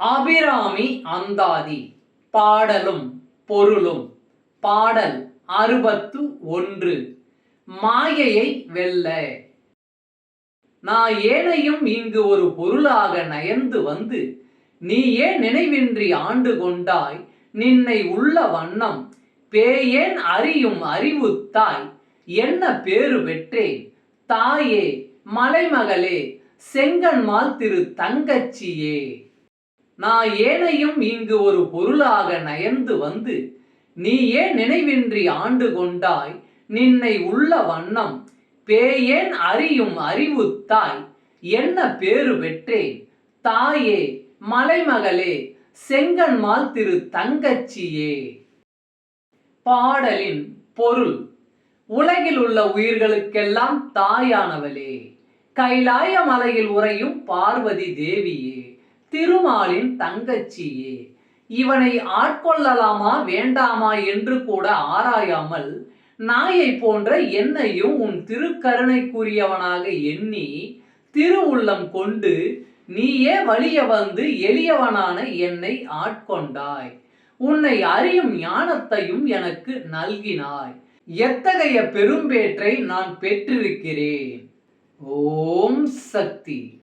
அபிராமி அந்தாதி. பாடலும் பொருளும். பாடல் 61. மாயையை வெல்ல. ஏனையும் இங்கு ஒரு பொருளாக நயந்து வந்து, நீயே நினைவின்றி ஆண்டு கொண்டாய் நின்னை உள்ள வண்ணம், பேயேன் அறியும் அறிவுத்தாய் என்ன பேறு பெற்றேன், தாயே மலைமகளே செங்கண்மால் திரு தங்கச்சியே. ஏனையும் இங்கு ஒரு பொருளாக நயந்து வந்து, நீயே நினைவின்றி ஆண்டு கொண்டாய் நின்னை உள்ள வண்ணம், பேயேன் அறியும் அறிவுத்தாய் என்ன பேறு பெற்றேன், தாயே மலைமகளே செங்கண்மால் திரு தங்கச்சியே. பாடலின் பொருள். உலகில் உள்ள உயிர்களுக்கெல்லாம் தாயானவளே, கைலாய மலையில் உறையும் பார்வதி தேவியே, திருமாலின் தங்கச்சியே, இவனை ஆட்கொள்ளலாமா வேண்டாமா என்று கூட ஆராயாமல் நாயை போன்ற என்னையும் உன் திருக்கருணைக்குரியவனாக எண்ணி திருவுள்ளம் கொண்டு நீயே வலிய வந்து எளியவனான என்னை ஆட்கொண்டாய். உன்னை அறியும் ஞானத்தையும் எனக்கு நல்கினாய். எத்தகைய பெரும்பேற்றை நான் பெற்றிருக்கிறேன். ஓம் சக்தி.